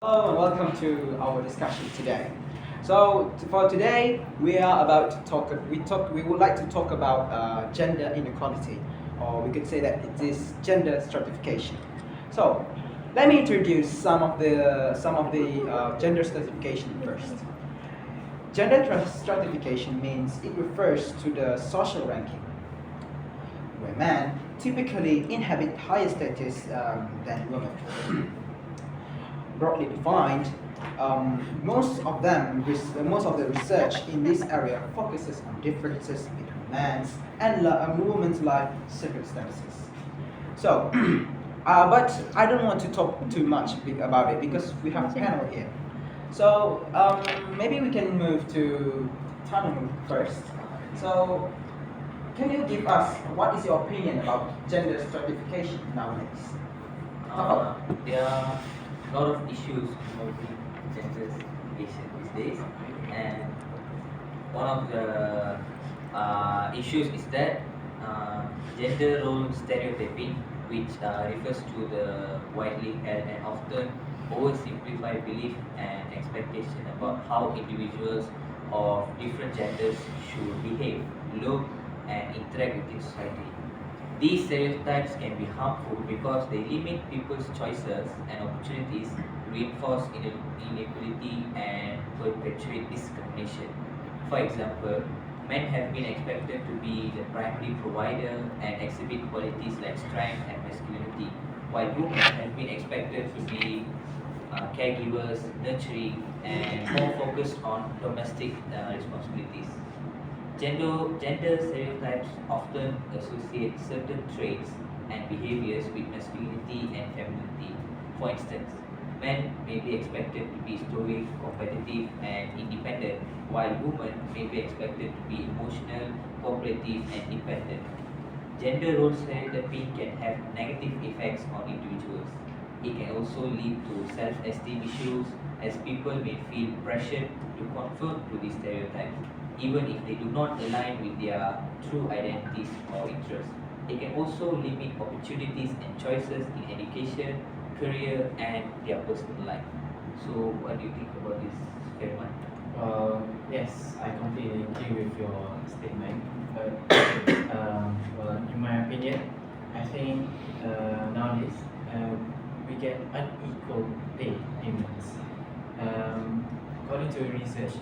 Hello and welcome to our discussion today. So for today, we are about to talk. We would like to talk about gender inequality, or we could say that it is gender stratification. So let me introduce some of the gender stratification first. Stratification means it refers to the social ranking, where men typically inhabit higher status than women. Broadly defined, most of the research in this area focuses on differences between men's and women's life circumstances. So, but I don't want to talk too much about it because we have a panel here. So maybe we can move to Tanu first. So, can you give us what is your opinion about gender stratification nowadays? There are a lot of issues involving gender segregation these days, and one of the issues is that gender role stereotyping, which refers to the widely held and often oversimplified belief and expectation about how individuals of different genders should behave, look, and interact within society. These stereotypes can be harmful because they limit people's choices and opportunities, reinforce inequality, and perpetuate discrimination. For example, men have been expected to be the primary provider and exhibit qualities like strength and masculinity, while women have been expected to be caregivers, nurturing, and more focused on domestic responsibilities. Gender stereotypes often associate certain traits and behaviors with masculinity and femininity. For instance, men may be expected to be stoic, competitive, and independent, while women may be expected to be emotional, cooperative, and dependent. Gender role stereotyping can have negative effects on individuals. It can also lead to self-esteem issues as people may feel pressured to conform to these stereotypes, even if they do not align with their true identities or interests. It can also limit opportunities and choices in education, career, and their personal life. So, what do you think about this, Fairman? Yes, I completely agree with your statement. But in my opinion, I think nowadays we get unequal pay payments. According to research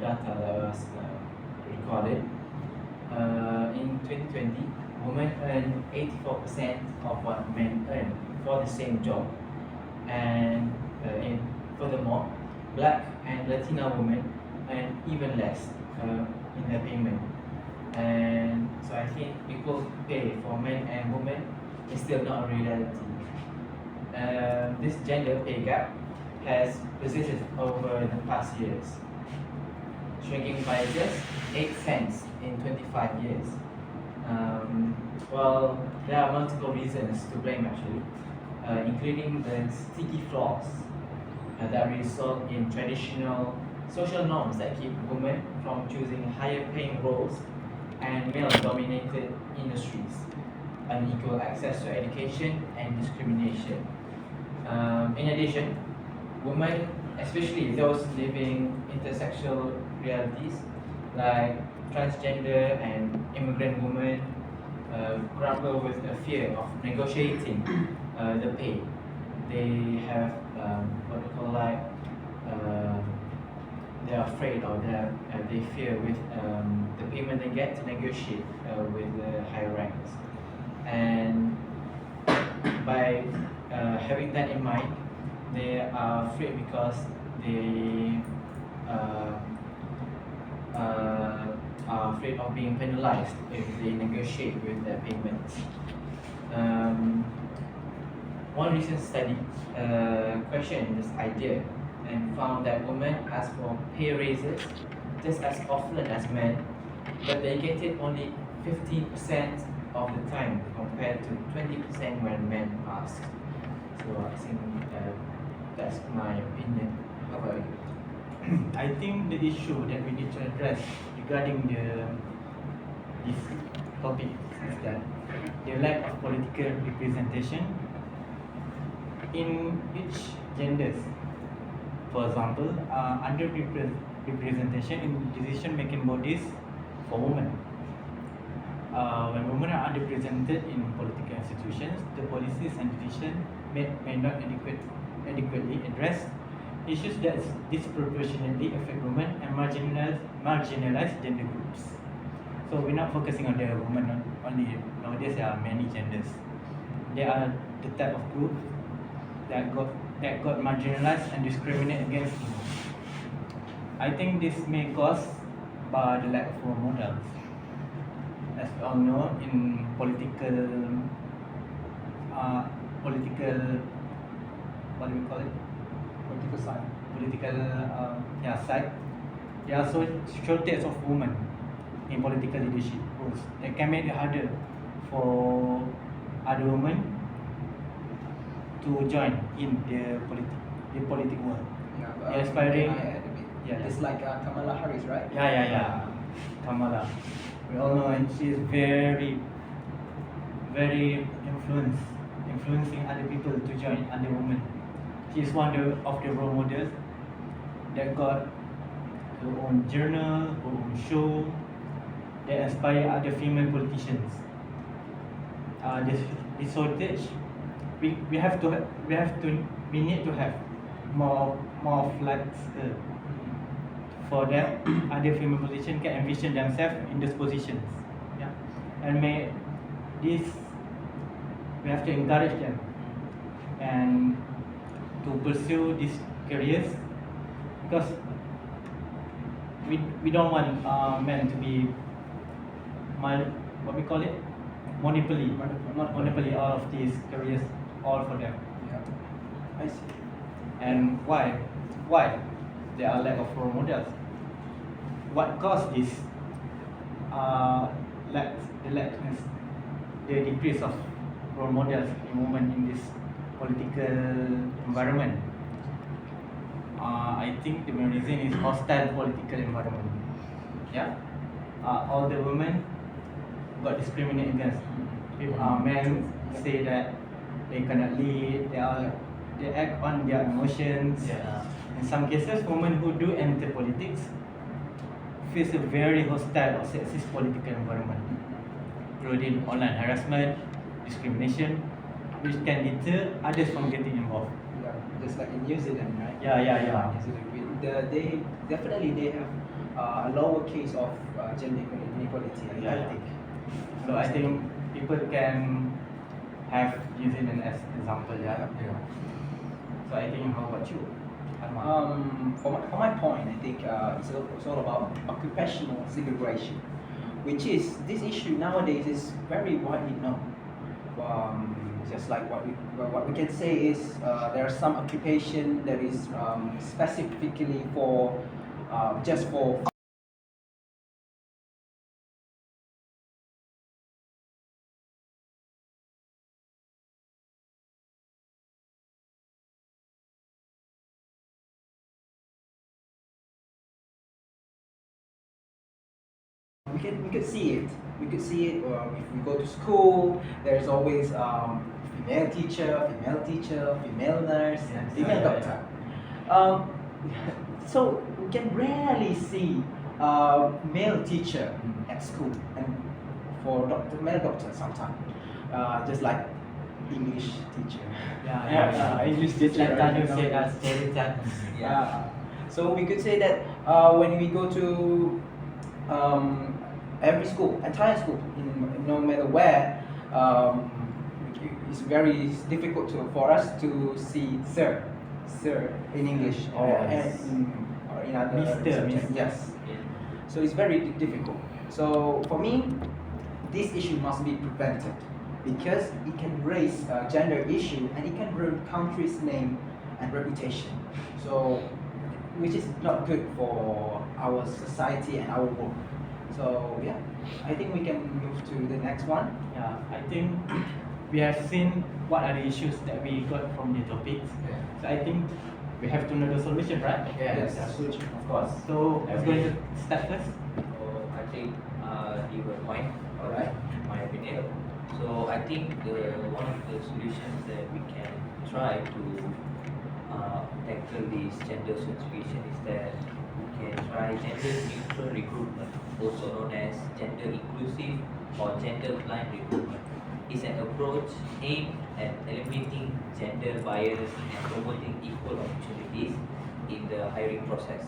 data that was recorded, in 2020, women earn 84% of what men earn for the same job, and furthermore, Black and Latina women earn even less in their payment. And so I think equal pay for men and women is still not a reality. This gender pay gap has persisted over the past years, shrinking by just 8 cents in 25 years. Well, there are multiple reasons to blame actually, including the sticky flaws that result in traditional social norms that keep women from choosing higher paying roles and male dominated industries, unequal access to education, and discrimination. In addition, women, especially those living intersexual realities like transgender and immigrant women, grapple with a fear of negotiating the pay. They have what we call uh, they're afraid or they fear with the payment they get to negotiate with the higher ranks. And by having that in mind, they are afraid because they uh, are afraid of being penalized if they negotiate with their payments. Um, One recent study questioned this idea and found that women ask for pay raises just as often as men, but they get it only 15% of the time compared to 20% when men ask. So I think that's my opinion. How about you? I think the issue that we need to address regarding this topic is that the lack of political representation in each genders. For example, underrepresentation in decision-making bodies for women. When women are underrepresented in political institutions, the policies and decisions may not adequately address issues that disproportionately affect women and marginalized gender groups. So we're not focusing on the women only. Nowadays there are many genders. They are the type of group that got marginalized and discriminated against. I think this may cause by the lack of role models. As we all know, in political, what do we call it? Political side. Political, side. There are so shortage of women in political leadership roles. That can make it harder for other women to join in the political world. Yeah, Yeah, aspiring- can I add a bit? Yeah. It's like Kamala Harris, right? Yeah. Kamala. We all know, and she is very influencing other people to join other women. She is one of the role models that got her own journal, her own show, that inspire other female politicians. This shortage, we need to have more like her. For that, other female politicians can envision themselves in those positions. Yeah, and we have to encourage them and to pursue these careers, because we don't want men to be what we call it, monopoly all of these careers, all for them. Yeah. I see. And why there are lack of role models? What caused this the decrease of role models in women in this political environment? I think the main reason is hostile political environment. Yeah, all the women got discriminated against. Men say that they cannot lead. They act on their emotions. Yeah. In some cases, women who do enter politics face a very hostile or sexist political environment, including online harassment, discrimination, which can deter others from getting involved. Yeah, just like in New Zealand, right? Yeah. New Zealand, they definitely have a lower case of gender inequality. I think. So I think people can have New Zealand as example. Yeah. So I think, how about you, Arman? For my point, I think it's all about occupational segregation, which is this issue nowadays is very widely known. Just like what we can say is there are some occupation that is specifically for just for we could see it. We could see it if we go to school. There's always female teacher, female nurse, and female doctor. So we can rarely see male teacher at school, and for male doctor sometimes. Just like English teacher. English Just teacher. like Tanu said, stereotypes. Yeah. So we could say that when we go to every school, entire school, no matter where, it's very difficult for us to see sir in English or in other subjects. Mister. Yes. So it's very difficult. So for me, this issue must be prevented because it can raise a gender issue and it can ruin country's name and reputation. So which is not good for our society and our work. So yeah, I think we can move to the next one. Yeah, I think we have seen what are the issues that we got from the topics. So I think we have to know the solution, right? Yes. Solution, of course. So who's going to start first? So I think give a point. Alright. My opinion. So I think one of the solutions that we can try to tackle this gender certification is that we can try gender neutral recruitment, also known as gender inclusive or gender blind recruitment. It's an approach aimed at eliminating gender bias and promoting equal opportunities in the hiring process.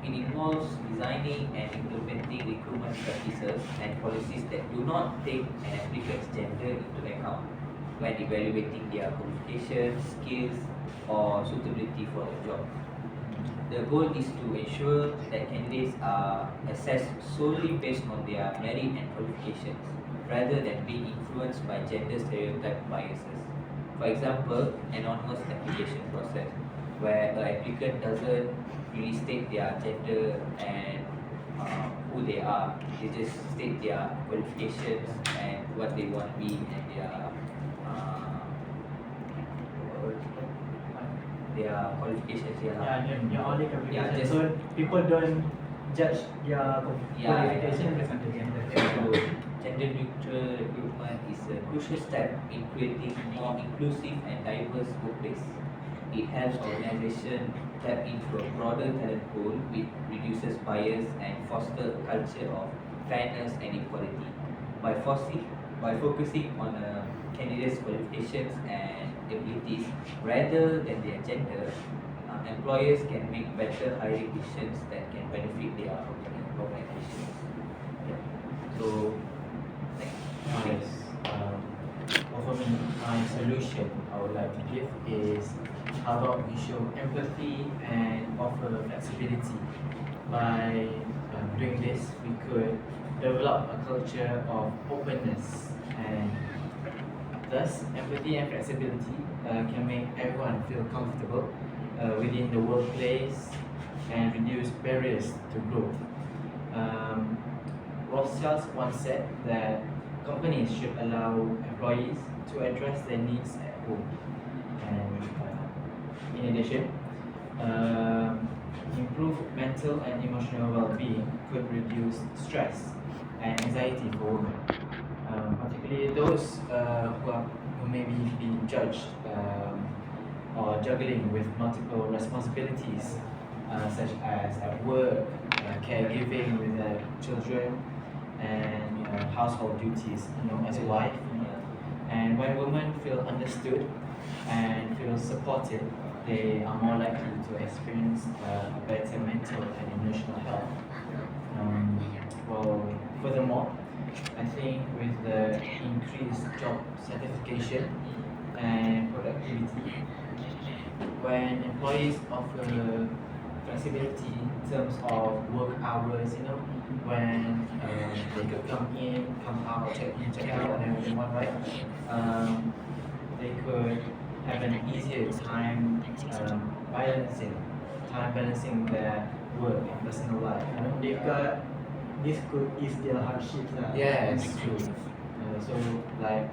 It involves designing and implementing recruitment practices and policies that do not take an applicant's gender into account when evaluating their qualifications, skills, or suitability for the job. The goal is to ensure that candidates are assessed solely based on their merit and qualifications rather than being influenced by gender stereotype biases. For example, anonymous application process where the applicant doesn't really state their gender and who they are. They just state their qualifications and what they want to be and their qualifications. Yeah, your only Yeah, qualification. just- So people don't judge their Yeah, qualification yeah. based on the gender. So, gender neutral recruitment is a crucial step in creating more inclusive and diverse workplace. It helps organizations tap into a broader talent pool, which reduces bias and fosters a culture of fairness and equality. By focusing on a candidate's qualifications and abilities rather than their gender, employers can make better hiring decisions that can benefit their organizations. Yeah. So, next. Yes. For me, my solution I would like to give is how about we show empathy and offer flexibility. By doing this, we could develop a culture of openness, and thus empathy and flexibility can make everyone feel comfortable within the workplace and reduce barriers to growth. Um, Rothschild once said that companies should allow employees to address their needs at home. And in addition, improved mental and emotional well-being could reduce stress and anxiety for women, particularly those who may be being judged or juggling with multiple responsibilities, such as at work, caregiving with their children, and household duties, as a wife. And when women feel understood and feel supported, they are more likely to experience a better mental and emotional health. Well, furthermore, I think with the increased job certification and productivity, when employees offer flexibility in terms of work hours, when they could come in, come out, check in, check out, and everything one right, they could have an easier time balancing their work and personal life. Because this could ease their hardships. Yes, true. So like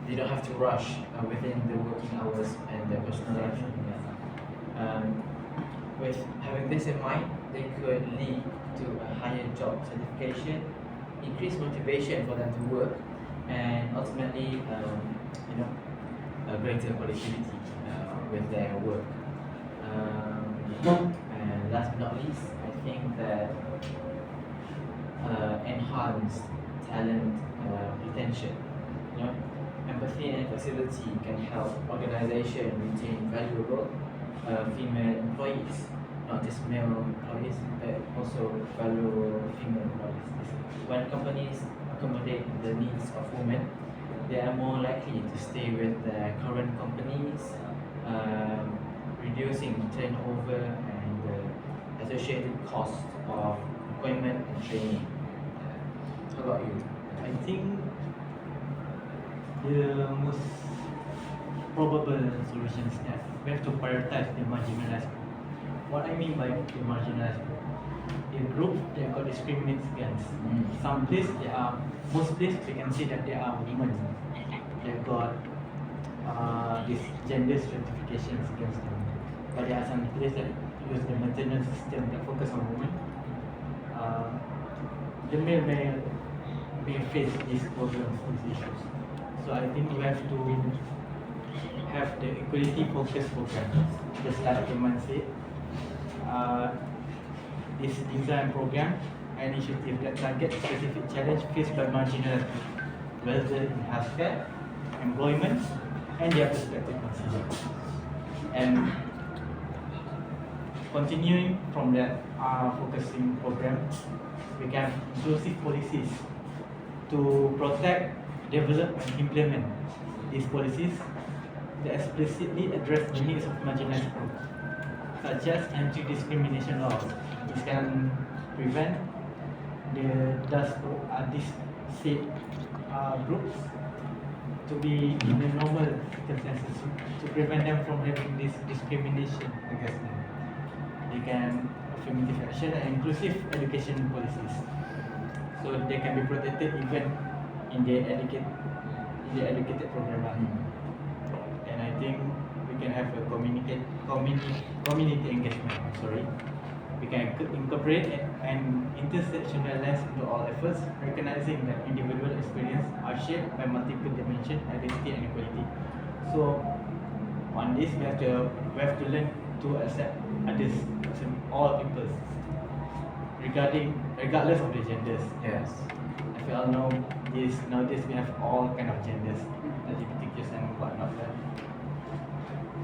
they don't have to rush within the working hours and their personal life. With having this in mind, they could lead to a higher job certification, increased motivation for them to work, and ultimately, a greater productivity with their work. And last but not least, I think that enhanced talent retention. Empathy and flexibility can help organization retain valuable female employees, not just male employees, but also valuable female employees. When companies accommodate the needs of women, they are more likely to stay with their current companies, reducing turnover and the associated cost of employment and training. How about you? I think the most probable solution is that we have to prioritize the marginalized group. What I mean by the marginalized group, the group that got discriminated against. Some places most places we can see that there are women that got this gender stratifications against them. But there are some places that use the maternal system that focus on women. The male may face these problems, these issues. So I think we have to have the equality focused program. Just like Iman said, this design program and initiative that target specific challenge faced by marginal groups, whether in healthcare, employment, and their perspective considered. And continuing from that focusing program, we can have inclusive policies to protect, develop, and implement these policies that explicitly address the needs of marginalized groups, such as anti-discrimination laws. This can prevent these said groups to be in the normal circumstances, to prevent them from having this discrimination against them. They can affirmative action and inclusive education policies, so they can be protected even in the educated program. And I think we can have a community engagement. We can incorporate and intersectionalize into all efforts, recognizing that individual experience are shaped by multiple dimensions, identity and equality. So on this, we have to learn to accept others, all people, regardless of the genders. Yes. As we all know, nowadays we have all kind of genders, LGBTQs and whatnot.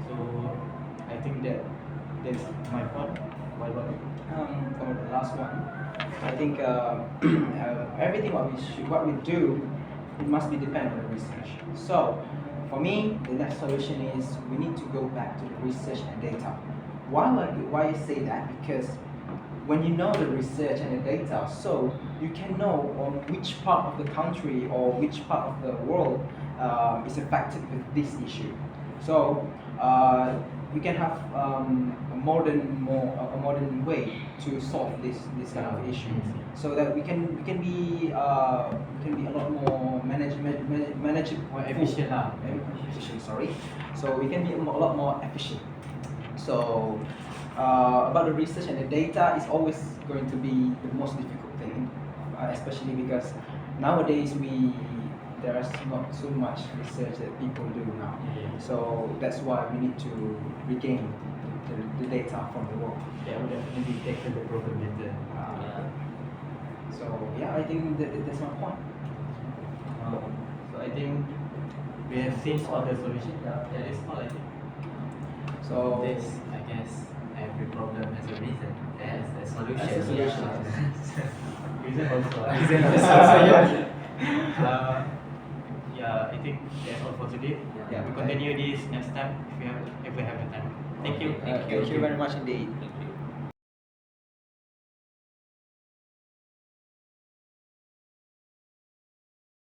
So I think that's my point. What about you? For the last one, I think everything what we do, it must be dependent on the research. So, for me, the next solution is we need to go back to the research and data. Why I say that? Because when you know the research and the data, so you can know on which part of the country or which part of the world is affected with this issue. So we can have a modern way to solve this kind of issue, so that we can be a lot more manageable, More efficient. efficient. Sorry, so we can be a lot more efficient. So about the research and the data is always going to be the most difficult thing, especially because nowadays there is not so much research that people do now. So that's why we need to regain the data from the world. That would definitely tackle the problem better. So yeah, I think that's my point. So I think we have seen all the solutions. That is all I think. So This, I guess, every problem has a reason. There's a solution. Has a solution. Reason also. Reason also. Yeah, I think that's all for today. Yeah. We continue this next time if we have the time. Thank you. Okay, thank you very much indeed. Thank you.